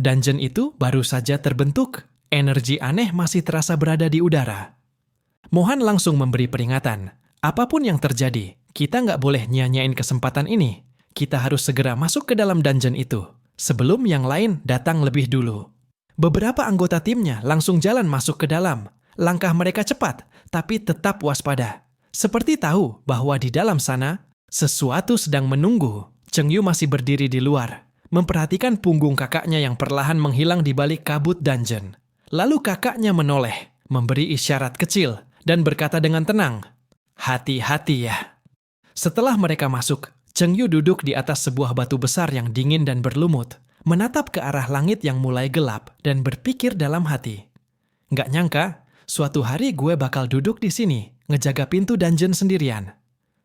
Dungeon itu baru saja terbentuk. Energi aneh masih terasa berada di udara. Mohan langsung memberi peringatan. Apapun yang terjadi, kita nggak boleh nyanyain kesempatan ini. Kita harus segera masuk ke dalam dungeon itu, sebelum yang lain datang lebih dulu. Beberapa anggota timnya langsung jalan masuk ke dalam. Langkah mereka cepat, tapi tetap waspada. Seperti tahu bahwa di dalam sana, sesuatu sedang menunggu. Cheng Yu masih berdiri di luar, memperhatikan punggung kakaknya yang perlahan menghilang di balik kabut dungeon. Lalu kakaknya menoleh, memberi isyarat kecil, dan berkata dengan tenang, "Hati-hati ya." Setelah mereka masuk, Cheng Yu duduk di atas sebuah batu besar yang dingin dan berlumut, menatap ke arah langit yang mulai gelap, dan berpikir dalam hati. Nggak nyangka, suatu hari gue bakal duduk di sini, ngejaga pintu dungeon sendirian.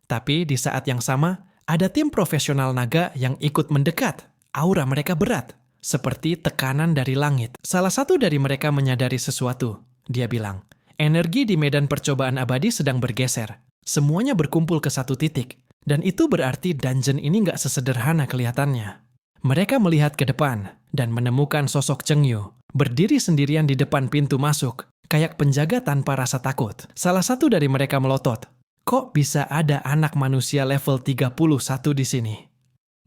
Tapi di saat yang sama, ada tim profesional naga yang ikut mendekat. Aura mereka berat, seperti tekanan dari langit. Salah satu dari mereka menyadari sesuatu. Dia bilang, energi di medan percobaan abadi sedang bergeser. Semuanya berkumpul ke satu titik. Dan itu berarti dungeon ini nggak sesederhana kelihatannya. Mereka melihat ke depan dan menemukan sosok Cheng Yu, berdiri sendirian di depan pintu masuk, kayak penjaga tanpa rasa takut. Salah satu dari mereka melotot. Kok bisa ada anak manusia level 31 di sini?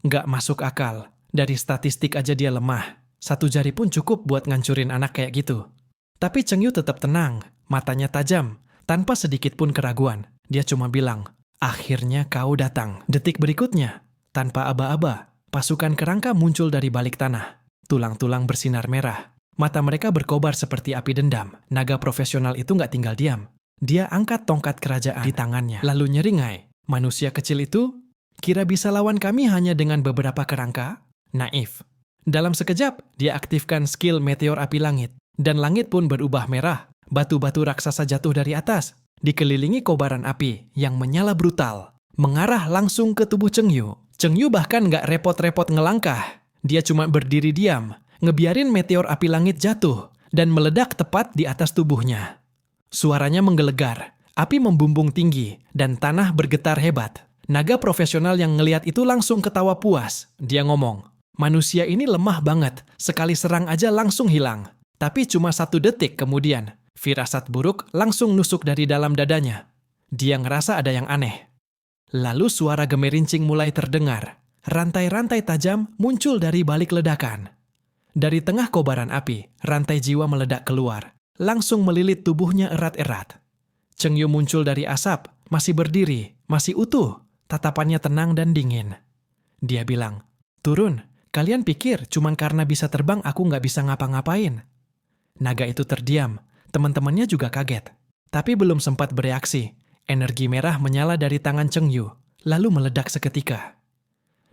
Nggak masuk akal. Dari statistik aja dia lemah. 1 jari pun cukup buat ngancurin anak kayak gitu. Tapi Cheng Yu tetap tenang, matanya tajam, tanpa sedikit pun keraguan. Dia cuma bilang, "Akhirnya kau datang." Detik berikutnya, tanpa aba-aba, pasukan kerangka muncul dari balik tanah. Tulang-tulang bersinar merah. Mata mereka berkobar seperti api dendam. Naga profesional itu nggak tinggal diam. Dia angkat tongkat kerajaan di tangannya, lalu nyeringai. Manusia kecil itu, kira bisa lawan kami hanya dengan beberapa kerangka? Naif. Dalam sekejap, dia aktifkan skill meteor api langit. Dan langit pun berubah merah. Batu-batu raksasa jatuh dari atas, dikelilingi kobaran api yang menyala brutal, mengarah langsung ke tubuh Cheng Yu. Cheng Yu bahkan nggak repot-repot ngelangkah. Dia cuma berdiri diam, ngebiarin meteor api langit jatuh, dan meledak tepat di atas tubuhnya. Suaranya menggelegar, api membumbung tinggi, dan tanah bergetar hebat. Naga profesional yang ngelihat itu langsung ketawa puas. Dia ngomong, "Manusia ini lemah banget, sekali serang aja langsung hilang." Tapi cuma 1 detik kemudian, firasat buruk langsung nusuk dari dalam dadanya. Dia ngerasa ada yang aneh. Lalu suara gemerincing mulai terdengar. Rantai-rantai tajam muncul dari balik ledakan. Dari tengah kobaran api, rantai jiwa meledak keluar. Langsung melilit tubuhnya erat-erat. Cheng Yu muncul dari asap, masih berdiri, masih utuh. Tatapannya tenang dan dingin. Dia bilang, "Turun, kalian pikir cuma karena bisa terbang aku nggak bisa ngapa-ngapain?" Naga itu terdiam. Teman-temannya juga kaget. Tapi belum sempat bereaksi. Energi merah menyala dari tangan Cheng Yu, lalu meledak seketika.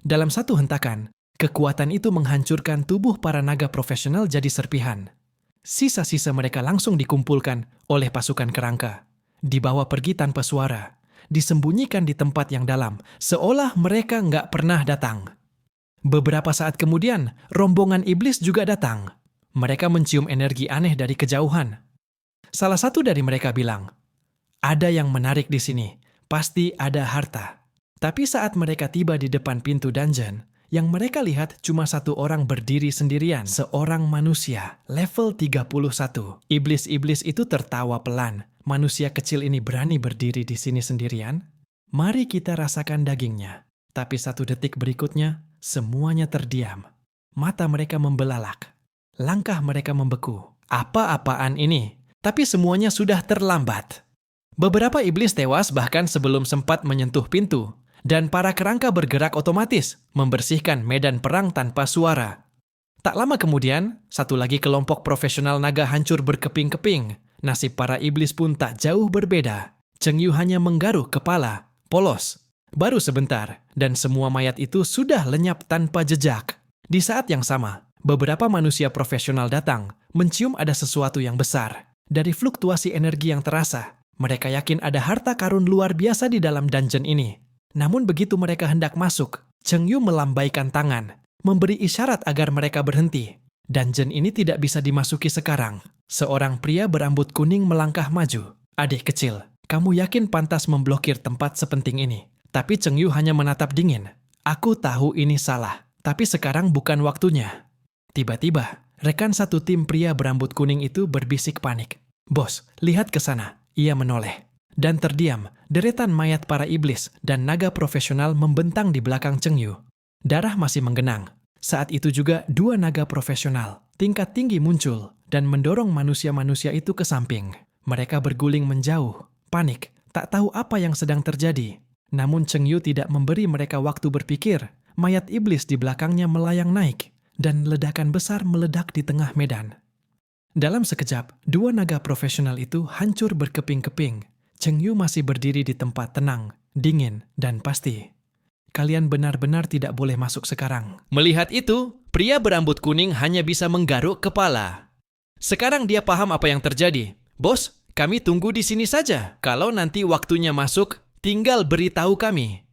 Dalam satu hentakan, kekuatan itu menghancurkan tubuh para naga profesional jadi serpihan. Sisa-sisa mereka langsung dikumpulkan oleh pasukan kerangka. Dibawa pergi tanpa suara. Disembunyikan di tempat yang dalam, seolah mereka nggak pernah datang. Beberapa saat kemudian, rombongan iblis juga datang. Mereka mencium energi aneh dari kejauhan. Salah satu dari mereka bilang, "Ada yang menarik di sini, pasti ada harta." Tapi saat mereka tiba di depan pintu dungeon, yang mereka lihat cuma 1 orang berdiri sendirian, seorang manusia, level 31. Iblis-iblis itu tertawa pelan. Manusia kecil ini berani berdiri di sini sendirian? Mari kita rasakan dagingnya. Tapi 1 detik berikutnya, semuanya terdiam. Mata mereka membelalak. Langkah mereka membeku. Apa-apaan ini? Tapi semuanya sudah terlambat. Beberapa iblis tewas bahkan sebelum sempat menyentuh pintu. Dan para kerangka bergerak otomatis, membersihkan medan perang tanpa suara. Tak lama kemudian, 1 lagi kelompok profesional naga hancur berkeping-keping. Nasib para iblis pun tak jauh berbeda. Cheng Yu hanya menggaruk kepala, polos. Baru sebentar, dan semua mayat itu sudah lenyap tanpa jejak. Di saat yang sama, beberapa manusia profesional datang, mencium ada sesuatu yang besar. Dari fluktuasi energi yang terasa, mereka yakin ada harta karun luar biasa di dalam dungeon ini. Namun begitu mereka hendak masuk, Cheng Yu melambaikan tangan, memberi isyarat agar mereka berhenti. Dungeon ini tidak bisa dimasuki sekarang. Seorang pria berambut kuning melangkah maju. "Adik kecil, kamu yakin pantas memblokir tempat sepenting ini?" Tapi Cheng Yu hanya menatap dingin. "Aku tahu ini salah, tapi sekarang bukan waktunya." Tiba-tiba, Rekan satu tim pria berambut kuning itu berbisik panik. "Bos, lihat ke sana." Ia menoleh. Dan terdiam, deretan mayat para iblis dan naga profesional membentang di belakang Cheng Yu. Darah masih menggenang. Saat itu juga dua naga profesional, tingkat tinggi muncul dan mendorong manusia-manusia itu ke samping. Mereka berguling menjauh, panik, tak tahu apa yang sedang terjadi. Namun Cheng Yu tidak memberi mereka waktu berpikir. Mayat iblis di belakangnya melayang naik, dan ledakan besar meledak di tengah medan. Dalam sekejap, dua naga profesional itu hancur berkeping-keping. Cheng Yu masih berdiri di tempat tenang, dingin, dan pasti. "Kalian benar-benar tidak boleh masuk sekarang." Melihat itu, pria berambut kuning hanya bisa menggaruk kepala. Sekarang dia paham apa yang terjadi. "Bos, kami tunggu di sini saja. Kalau nanti waktunya masuk, tinggal beritahu kami."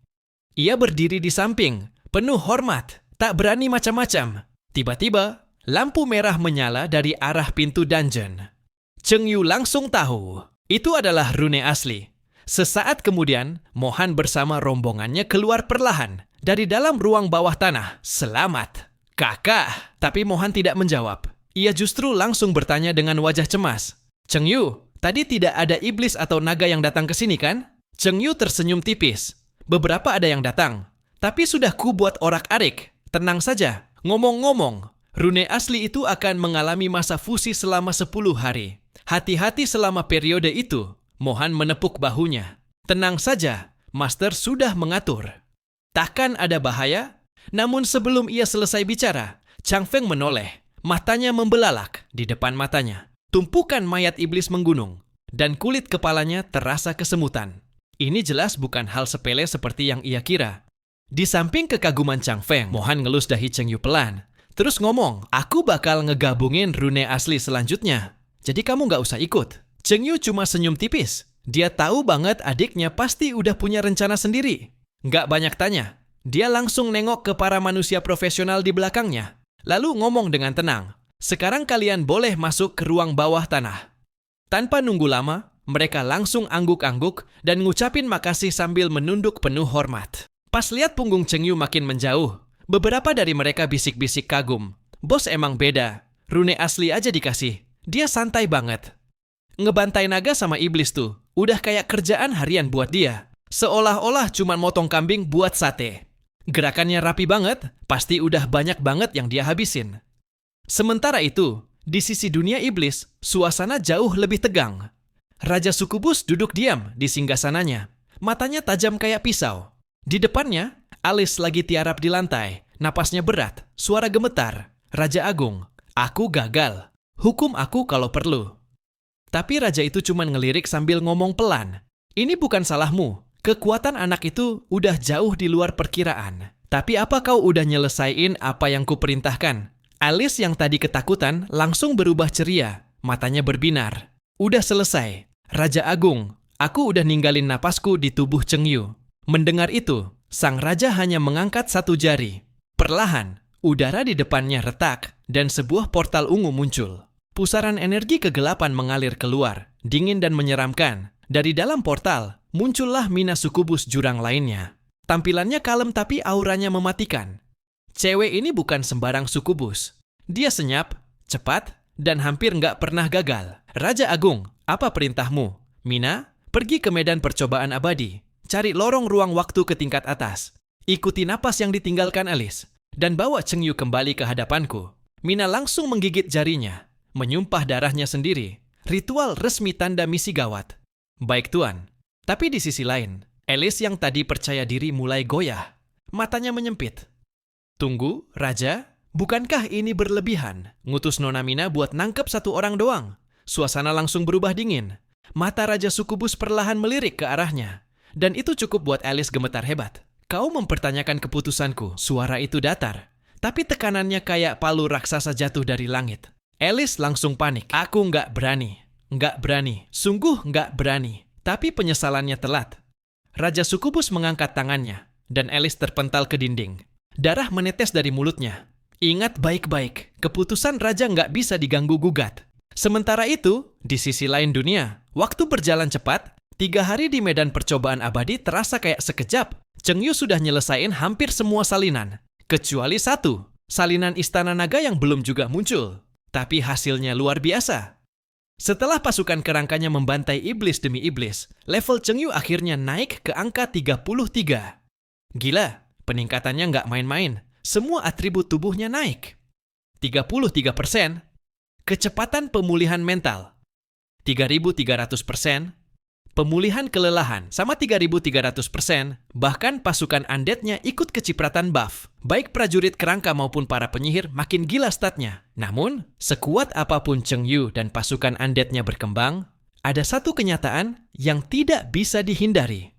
Ia berdiri di samping, penuh hormat, tak berani macam-macam. Tiba-tiba, lampu merah menyala dari arah pintu dungeon. Cheng Yu langsung tahu, itu adalah rune asli. Sesaat kemudian, Mohan bersama rombongannya keluar perlahan dari dalam ruang bawah tanah. "Selamat, kakak." Tapi Mohan tidak menjawab. Ia justru langsung bertanya dengan wajah cemas. "Cheng Yu, tadi tidak ada iblis atau naga yang datang ke sini kan?" Cheng Yu tersenyum tipis. "Beberapa ada yang datang, tapi sudah ku buat orak-arik. Tenang saja. Ngomong-ngomong, rune asli itu akan mengalami masa fusi selama 10 hari. Hati-hati selama periode itu." Mohan menepuk bahunya. "Tenang saja, Master sudah mengatur. Takkan ada bahaya?" Namun sebelum ia selesai bicara, Chang Feng menoleh. Matanya membelalak di depan matanya. Tumpukan mayat iblis menggunung, dan kulit kepalanya terasa kesemutan. Ini jelas bukan hal sepele seperti yang ia kira. Di samping kekaguman Chang Feng, Mohan ngelus dahi Cheng Yu pelan. Terus ngomong, "Aku bakal ngegabungin rune asli selanjutnya. Jadi kamu nggak usah ikut." Cheng Yu cuma senyum tipis. Dia tahu banget adiknya pasti udah punya rencana sendiri. Nggak banyak tanya. Dia langsung nengok ke para manusia profesional di belakangnya. Lalu ngomong dengan tenang, "Sekarang kalian boleh masuk ke ruang bawah tanah." Tanpa nunggu lama, mereka langsung angguk-angguk dan ngucapin makasih sambil menunduk penuh hormat. Pas lihat punggung Cheng Yu makin menjauh, beberapa dari mereka bisik-bisik kagum. "Bos emang beda. Rune asli aja dikasih. Dia santai banget." Ngebantai naga sama iblis tuh, udah kayak kerjaan harian buat dia. Seolah-olah cuma motong kambing buat sate. Gerakannya rapi banget, pasti udah banyak banget yang dia habisin. Sementara itu, di sisi dunia iblis, suasana jauh lebih tegang. Raja Sukubus duduk diam di singgasananya. Matanya tajam kayak pisau. Di depannya, alis lagi tiarap di lantai. Napasnya berat, suara gemetar. "Raja Agung, aku gagal. Hukum aku kalau perlu." Tapi raja itu cuma ngelirik sambil ngomong pelan. "Ini bukan salahmu. Kekuatan anak itu udah jauh di luar perkiraan. Tapi apa kau udah nyelesain apa yang kuperintahkan?" Alis yang tadi ketakutan langsung berubah ceria. Matanya berbinar. "Udah selesai. Raja Agung, aku udah ninggalin napasku di tubuh Cheng Yu." Mendengar itu, sang raja hanya mengangkat satu jari. Perlahan, udara di depannya retak dan sebuah portal ungu muncul. Pusaran energi kegelapan mengalir keluar, dingin dan menyeramkan. Dari dalam portal, muncullah Mina Sukubus jurang lainnya. Tampilannya kalem tapi auranya mematikan. Cewek ini bukan sembarang Sukubus. Dia senyap, cepat, dan hampir nggak pernah gagal. "Raja Agung, apa perintahmu?" "Mina, pergi ke medan percobaan abadi. Cari lorong ruang waktu ke tingkat atas. Ikuti napas yang ditinggalkan Alice, dan bawa Cheng Yu kembali ke hadapanku." Mina langsung menggigit jarinya. Menyumpah darahnya sendiri. Ritual resmi tanda misi gawat. "Baik Tuan." Tapi di sisi lain, Alice yang tadi percaya diri mulai goyah. Matanya menyempit. "Tunggu, Raja. Bukankah ini berlebihan? Ngutus Nona Mina buat nangkep satu orang doang." Suasana langsung berubah dingin. Mata Raja Sukubus perlahan melirik ke arahnya. Dan itu cukup buat Alice gemetar hebat. "Kau mempertanyakan keputusanku." Suara itu datar. Tapi tekanannya kayak palu raksasa jatuh dari langit. Alice langsung panik. "Aku nggak berani. Nggak berani. Sungguh nggak berani." Tapi penyesalannya telat. Raja Sukubus mengangkat tangannya, dan Alice terpental ke dinding. Darah menetes dari mulutnya. Ingat baik-baik, keputusan Raja nggak bisa diganggu-gugat. Sementara itu, di sisi lain dunia, waktu berjalan cepat. 3 hari di medan percobaan abadi terasa kayak sekejap. Cheng Yu sudah nyelesain hampir semua salinan. Kecuali satu, salinan Istana Naga yang belum juga muncul. Tapi hasilnya luar biasa. Setelah pasukan kerangkanya membantai iblis demi iblis, level Cheng Yu akhirnya naik ke angka 33. Gila, peningkatannya nggak main-main. Semua atribut tubuhnya naik. 33%. Kecepatan pemulihan mental. 3.300%. Pemulihan kelelahan sama 3.300%. Bahkan pasukan undead-nya ikut kecipratan buff. Baik prajurit kerangka maupun para penyihir makin gila statnya. Namun, sekuat apapun Cheng Yu dan pasukan undead-nya berkembang, ada satu kenyataan yang tidak bisa dihindari.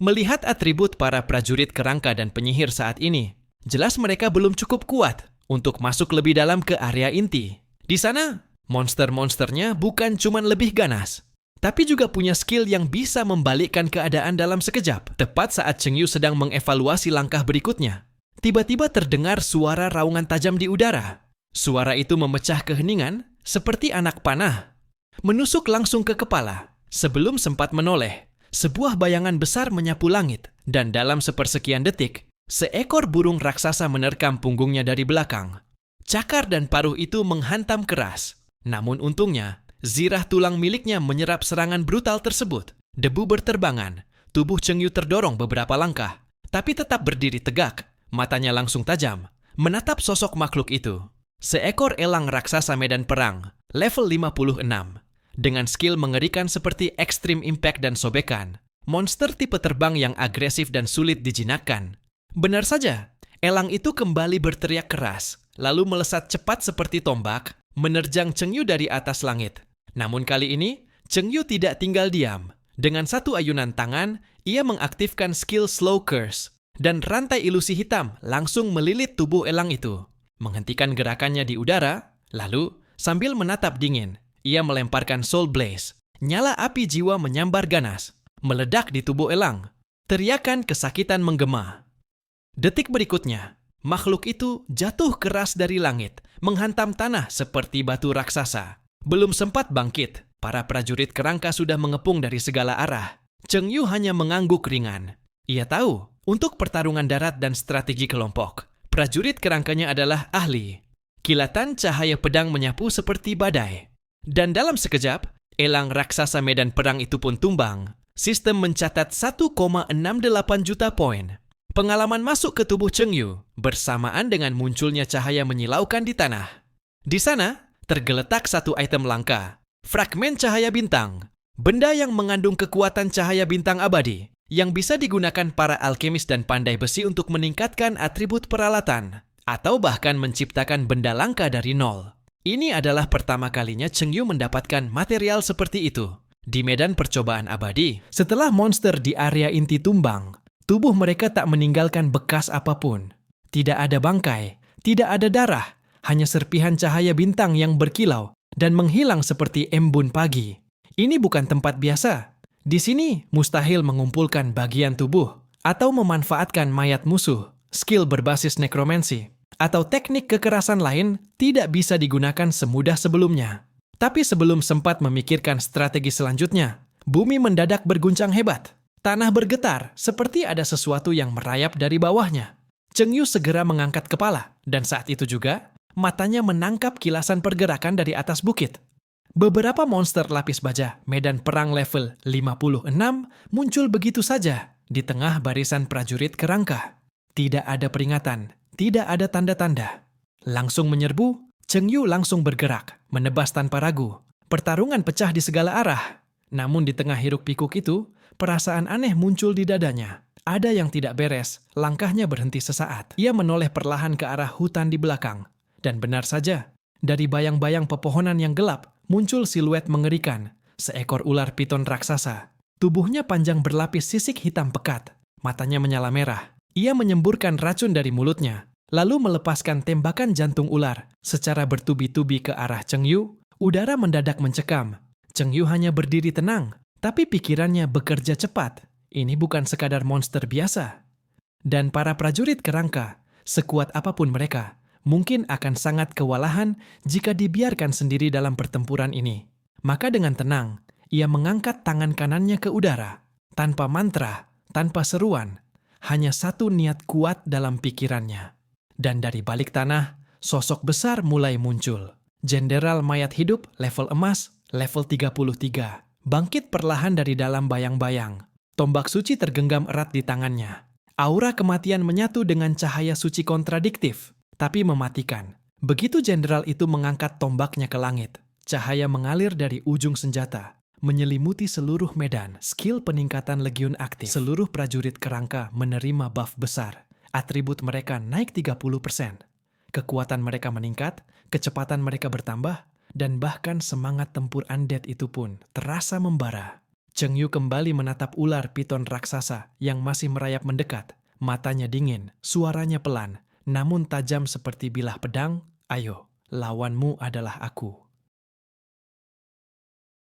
Melihat atribut para prajurit kerangka dan penyihir saat ini, jelas mereka belum cukup kuat untuk masuk lebih dalam ke area inti. Di sana, monster-monsternya bukan cuma lebih ganas, tapi juga punya skill yang bisa membalikkan keadaan dalam sekejap. Tepat saat Cheng Yu sedang mengevaluasi langkah berikutnya, tiba-tiba terdengar suara raungan tajam di udara. Suara itu memecah keheningan seperti anak panah, menusuk langsung ke kepala. Sebelum sempat menoleh, sebuah bayangan besar menyapu langit, dan dalam sepersekian detik, seekor burung raksasa menerkam punggungnya dari belakang. Cakar dan paruh itu menghantam keras. Namun untungnya, zirah tulang miliknya menyerap serangan brutal tersebut. Debu berterbangan, tubuh Cheng Yu terdorong beberapa langkah, tapi tetap berdiri tegak, matanya langsung tajam, menatap sosok makhluk itu. Seekor elang raksasa medan perang, level 56. Dengan skill mengerikan seperti Extreme Impact dan sobekan, monster tipe terbang yang agresif dan sulit dijinakkan. Benar saja, elang itu kembali berteriak keras, lalu melesat cepat seperti tombak, menerjang Cheng Yu dari atas langit. Namun kali ini, Cheng Yu tidak tinggal diam. Dengan satu ayunan tangan, ia mengaktifkan skill Slow Curse, dan rantai ilusi hitam langsung melilit tubuh elang itu. Menghentikan gerakannya di udara, lalu sambil menatap dingin, ia melemparkan Soul Blaze. Nyala api jiwa menyambar ganas, meledak di tubuh elang. Teriakan kesakitan menggema. Detik berikutnya, makhluk itu jatuh keras dari langit, menghantam tanah seperti batu raksasa. Belum sempat bangkit, para prajurit kerangka sudah mengepung dari segala arah. Cheng Yu hanya mengangguk ringan. Ia tahu, untuk pertarungan darat dan strategi kelompok, prajurit kerangkanya adalah ahli. Kilatan cahaya pedang menyapu seperti badai. Dan dalam sekejap, elang raksasa medan perang itu pun tumbang. Sistem mencatat 1,68 juta poin. Pengalaman masuk ke tubuh Cheng Yu bersamaan dengan munculnya cahaya menyilaukan di tanah. Di sana, tergeletak satu item langka, fragmen cahaya bintang, benda yang mengandung kekuatan cahaya bintang abadi, yang bisa digunakan para alkemis dan pandai besi untuk meningkatkan atribut peralatan, atau bahkan menciptakan benda langka dari nol. Ini adalah pertama kalinya Cheng Yu mendapatkan material seperti itu. Di medan percobaan abadi, setelah monster di area inti tumbang, tubuh mereka tak meninggalkan bekas apapun. Tidak ada bangkai, tidak ada darah, hanya serpihan cahaya bintang yang berkilau dan menghilang seperti embun pagi. Ini bukan tempat biasa. Di sini mustahil mengumpulkan bagian tubuh atau memanfaatkan mayat musuh. Skill berbasis nekromansi atau teknik kekerasan lain tidak bisa digunakan semudah sebelumnya. Tapi sebelum sempat memikirkan strategi selanjutnya, bumi mendadak berguncang hebat. Tanah bergetar seperti ada sesuatu yang merayap dari bawahnya. Cheng Yu segera mengangkat kepala, dan saat itu juga, matanya menangkap kilasan pergerakan dari atas bukit. Beberapa monster lapis baja medan perang level 56 muncul begitu saja di tengah barisan prajurit kerangka. Tidak ada peringatan, tidak ada tanda-tanda. Langsung menyerbu, Cheng Yu langsung bergerak, menebas tanpa ragu. Pertarungan pecah di segala arah. Namun di tengah hiruk-pikuk itu, perasaan aneh muncul di dadanya. Ada yang tidak beres, langkahnya berhenti sesaat. Ia menoleh perlahan ke arah hutan di belakang. Dan benar saja, dari bayang-bayang pepohonan yang gelap, muncul siluet mengerikan. Seekor ular piton raksasa. Tubuhnya panjang berlapis sisik hitam pekat. Matanya menyala merah. Ia menyemburkan racun dari mulutnya, lalu melepaskan tembakan jantung ular secara bertubi-tubi ke arah Cheng Yu. Udara mendadak mencekam. Cheng Yu hanya berdiri tenang, tapi pikirannya bekerja cepat. Ini bukan sekadar monster biasa. Dan para prajurit kerangka, sekuat apapun mereka, mungkin akan sangat kewalahan jika dibiarkan sendiri dalam pertempuran ini. Maka dengan tenang, ia mengangkat tangan kanannya ke udara. Tanpa mantra, tanpa seruan, hanya satu niat kuat dalam pikirannya. Dan dari balik tanah, sosok besar mulai muncul. Jenderal mayat hidup level emas, level 33. Bangkit perlahan dari dalam bayang-bayang. Tombak suci tergenggam erat di tangannya. Aura kematian menyatu dengan cahaya suci kontradiktif, tapi mematikan. Begitu jenderal itu mengangkat tombaknya ke langit, cahaya mengalir dari ujung senjata, menyelimuti seluruh medan. Skill peningkatan legiun aktif. Seluruh prajurit kerangka menerima buff besar. Atribut mereka naik 30%. Kekuatan mereka meningkat, kecepatan mereka bertambah, dan bahkan semangat tempur undead itu pun terasa membara. Cheng Yu kembali menatap ular piton raksasa yang masih merayap mendekat. Matanya dingin, suaranya pelan, namun tajam seperti bilah pedang. Ayo, lawanmu adalah aku.